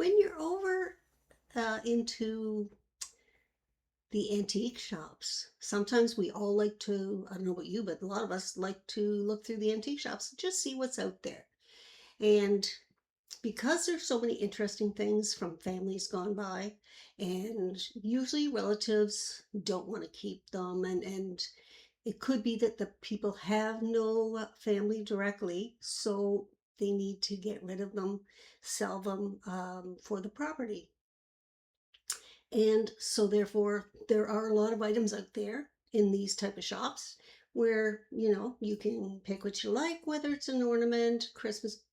When you're over into the antique shops, sometimes we all like to, I don't know about you, but a lot of us like to look through the antique shops and just see what's out there. And because there's so many interesting things from families gone by, and usually relatives don't want to keep them, and it could be that the people have no family directly, so they need to get rid of them, sell them for the property. And so therefore, there are a lot of items out there in these type of shops where, you can pick what you like, whether it's an ornament, Christmas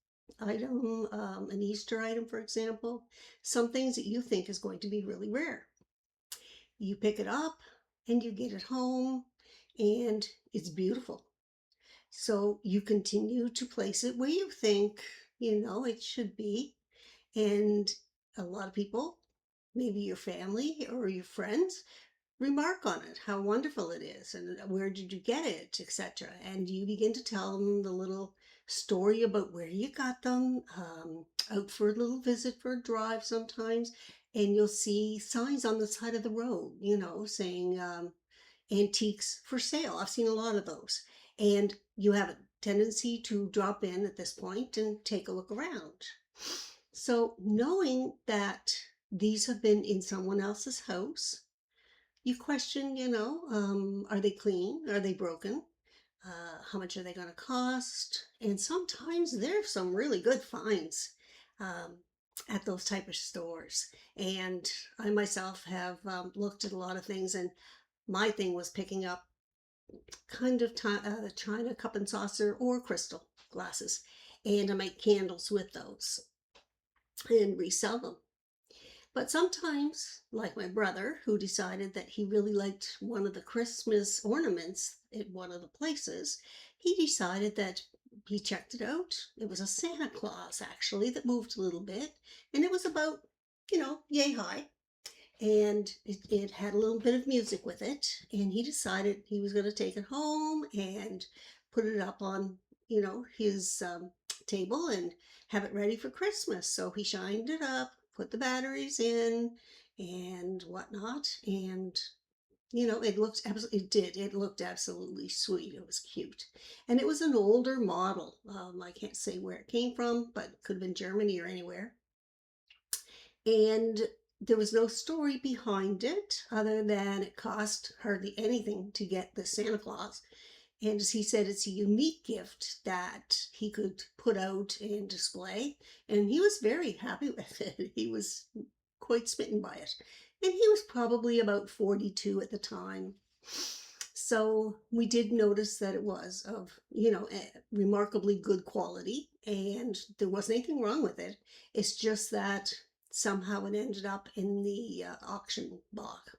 item, an Easter item, for example, some things that you think is going to be really rare. You pick it up and you get it home and it's beautiful. So you continue to place it where you think, it should be. And a lot of people, maybe your family or your friends, remark on it, how wonderful it is, and where did you get it, etc. And you begin to tell them the little story about where you got them, out for a little visit for a drive sometimes, and you'll see signs on the side of the road, saying antiques for sale. I've seen a lot of those. And you have a tendency to drop in at this point and take a look around. So knowing that these have been in someone else's house, you question, are they clean? Are they broken? How much are they going to cost? And sometimes there's some really good finds um, at those type of stores. And I myself have looked at a lot of things, and my thing was picking up kind of china cup and saucer or crystal glasses, and I make candles with those and resell them. But sometimes, like my brother, who decided that he really liked one of the Christmas ornaments at one of the places, he decided that he checked it out. It was a Santa Claus, actually, that moved a little bit, and it was about, yay high. And it had a little bit of music with it. And he decided he was going to take it home and put it up on, his table and have it ready for Christmas. So he shined it up, put the batteries in and whatnot. And, it looked absolutely sweet. It was cute. And it was an older model. I can't say where it came from, but it could have been Germany or anywhere. And there was no story behind it other than it cost hardly anything to get the Santa Claus. And as he said, it's a unique gift that he could put out and display. And he was very happy with it. He was quite smitten by it. And he was probably about 42 at the time. So we did notice that it was of, remarkably good quality, and there wasn't anything wrong with it. It's just that somehow it ended up in the auction block.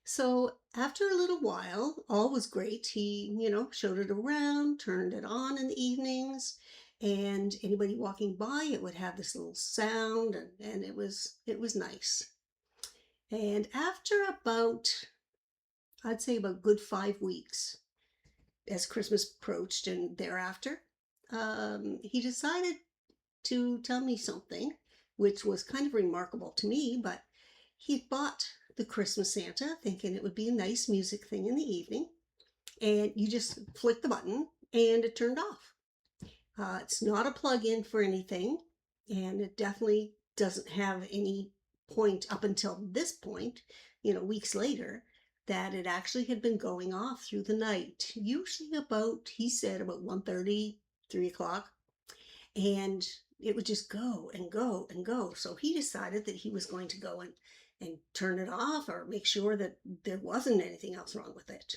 So after a little while, all was great. He, showed it around, turned it on in the evenings, and anybody walking by, it would have this little sound, and it was nice. And after about, I'd say about good 5 weeks, as Christmas approached and thereafter, he decided to tell me something, which was kind of remarkable to me, but he bought the Christmas Santa thinking it would be a nice music thing in the evening, and you just flick the button and it turned off. It's not a plug-in for anything, and it definitely doesn't have any point up until this point, weeks later, that it actually had been going off through the night, usually about, he said, about 1:30, 3 o'clock, and it would just go and go and go. So he decided that he was going to go and turn it off or make sure that there wasn't anything else wrong with it.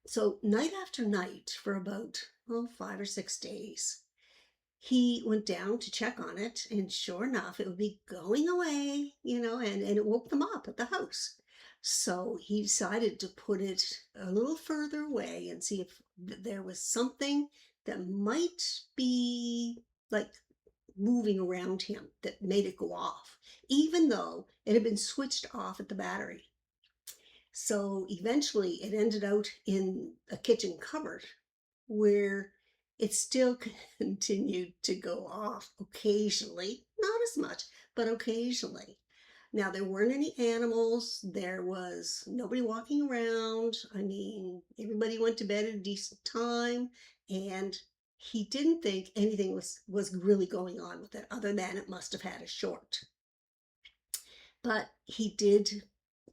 So night after night for about 5 or 6 days, he went down to check on it, and sure enough, it would be going away, and it woke them up at the house. So he decided to put it a little further away and see if there was something that might be like moving around him that made it go off, even though it had been switched off at the battery. So eventually it ended out in a kitchen cupboard where it still continued to go off occasionally, not as much, but occasionally. Now, there weren't any animals. There was nobody walking around. I mean, everybody went to bed at a decent time, and he didn't think anything was really going on with it, other than it must have had a short. But he did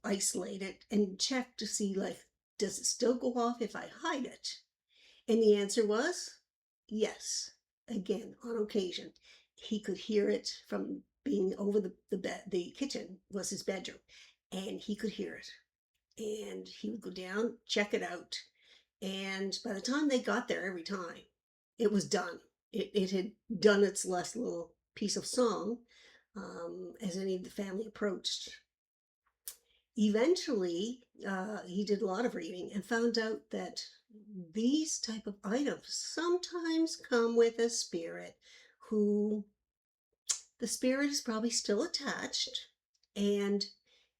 isolate it and check to see, like, does it still go off if I hide it? And the answer was yes. Again, on occasion, he could hear it from being over the bed. The kitchen was his bedroom, and he could hear it. And he would go down, check it out. And by the time they got there, every time, it was done. It had done its last little piece of song as any of the family approached. Eventually, he did a lot of reading and found out that these type of items sometimes come with a spirit who the spirit is probably still attached, and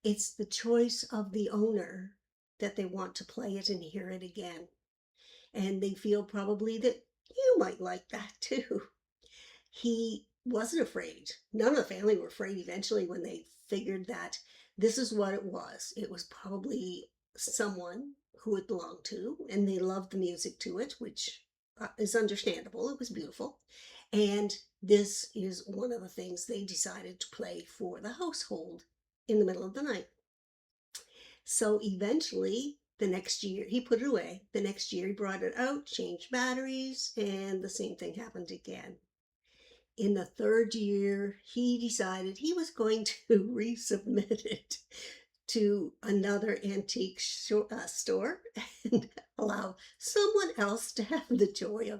it's the choice of the owner that they want to play it and hear it again. And they feel probably that you might like that too. He wasn't afraid. None of the family were afraid eventually when they figured that this is what it was. It was probably someone who it belonged to, and they loved the music to it, which is understandable. It was beautiful. And this is one of the things they decided to play for the household in the middle of the night. So eventually, the next year, he put it away. The next year, he brought it out, changed batteries, and the same thing happened again. In the third year, he decided he was going to resubmit it to another antique store and allow someone else to have the joy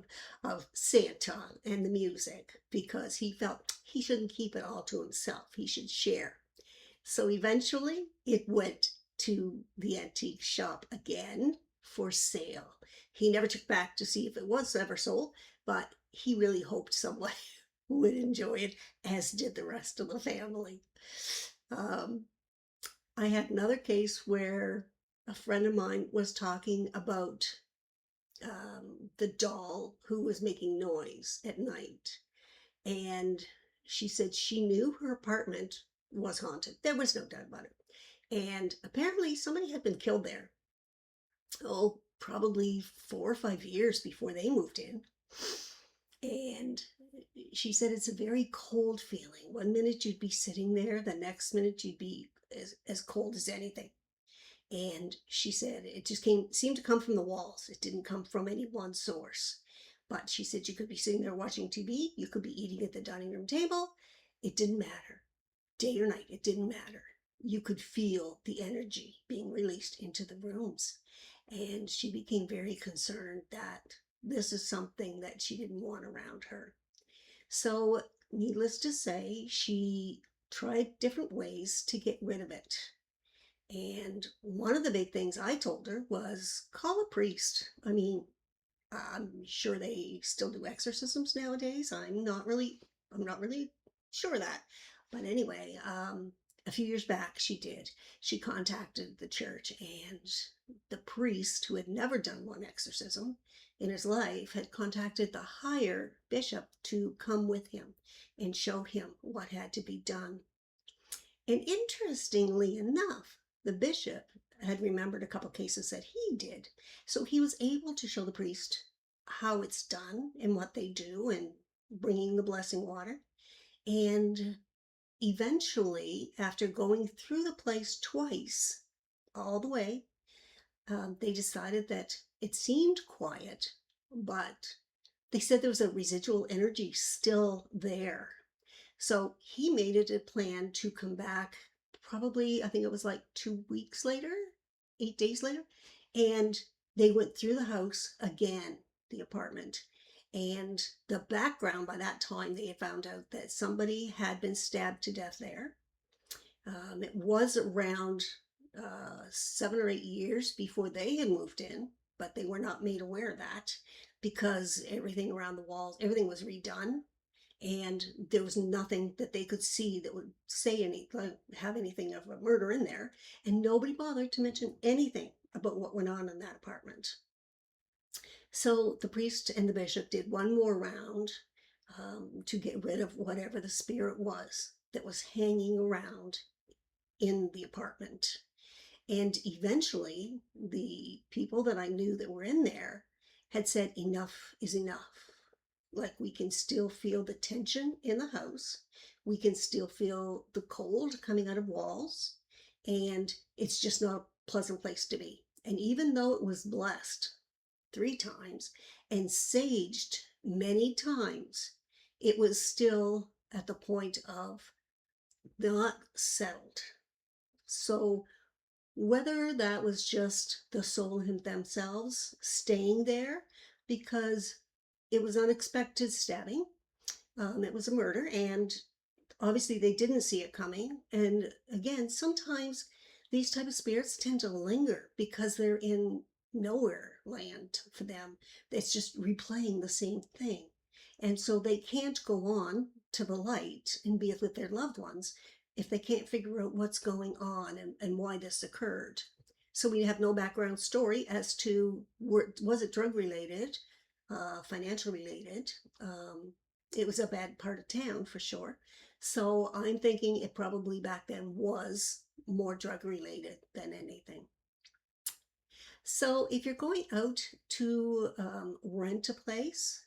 of Santa and the music, because he felt he shouldn't keep it all to himself. He should share. So eventually it went to the antique shop again for sale. He never took back to see if it was ever sold, but he really hoped someone would enjoy it, as did the rest of the family. I had another case where a friend of mine was talking about the doll who was making noise at night. And she said she knew her apartment was haunted. There was no doubt about it. And apparently somebody had been killed there. Oh, probably 4 or 5 years before they moved in. And she said it's a very cold feeling. One minute you'd be sitting there, the next minute you'd be as cold as anything. And she said it just seemed to come from the walls. It didn't come from any one source. But she said you could be sitting there watching TV, you could be eating at the dining room table. It didn't matter. Day or night, it didn't matter. You could feel the energy being released into the rooms. And she became very concerned that this is something that she didn't want around her. So, needless to say, she tried different ways to get rid of it. And one of the big things I told her was call a priest. I mean, I'm sure they still do exorcisms nowadays. I'm not really sure of that. But anyway, a few years back she did. She contacted the church, and the priest, who had never done one exorcism in his life, had contacted the higher bishop to come with him and show him what had to be done. And interestingly enough, the bishop had remembered a couple cases that he did. So he was able to show the priest how it's done and what they do and bringing the blessing water. And eventually, after going through the place twice, all the way, they decided that it seemed quiet, but they said there was a residual energy still there. So he made it a plan to come back probably, I think it was like 2 weeks later, 8 days later. And they went through the house again, the apartment. And the background, by that time, they had found out that somebody had been stabbed to death there. It was around 7 or 8 years before they had moved in, but they were not made aware of that because everything around the walls, everything was redone. And there was nothing that they could see that would say have anything of a murder in there. And nobody bothered to mention anything about what went on in that apartment. So the priest and the bishop did one more round. to get rid of whatever the spirit was that was hanging around in the apartment. And eventually, the people that I knew that were in there had said, enough is enough. Like, we can still feel the tension in the house. We can still feel the cold coming out of walls. And it's just not a pleasant place to be. And even though it was blessed 3 times and saged many times, it was still at the point of not settled. So whether that was just the soul themselves staying there because it was unexpected stabbing, it was a murder, and obviously they didn't see it coming. And again, sometimes these type of spirits tend to linger because they're in nowhere land for them. It's just replaying the same thing. And so they can't go on to the light and be with their loved ones if they can't figure out what's going on and why this occurred. So we have no background story as to, was it drug related, financial related. It was a bad part of town for sure. So I'm thinking it probably back then was more drug related than anything. So if you're going out to rent a place,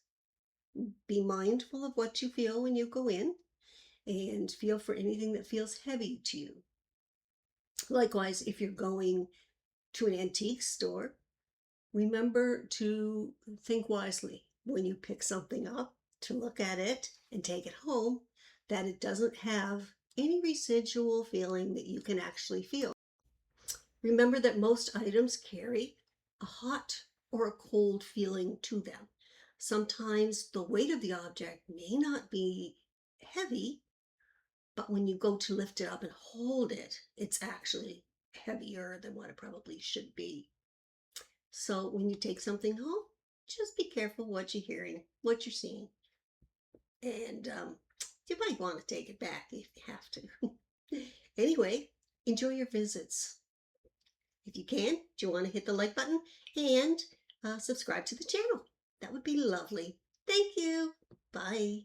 be mindful of what you feel when you go in and feel for anything that feels heavy to you. Likewise, if you're going to an antique store, remember to think wisely when you pick something up, to look at it and take it home, that it doesn't have any residual feeling that you can actually feel. Remember that most items carry a hot or a cold feeling to them. Sometimes the weight of the object may not be heavy, but when you go to lift it up and hold it, it's actually heavier than what it probably should be. So when you take something home, just be careful what you're hearing, what you're seeing. And you might want to take it back if you have to. Anyway, enjoy your visits. If you can, do you want to hit the like button and subscribe to the channel? That would be lovely. Thank you. Bye.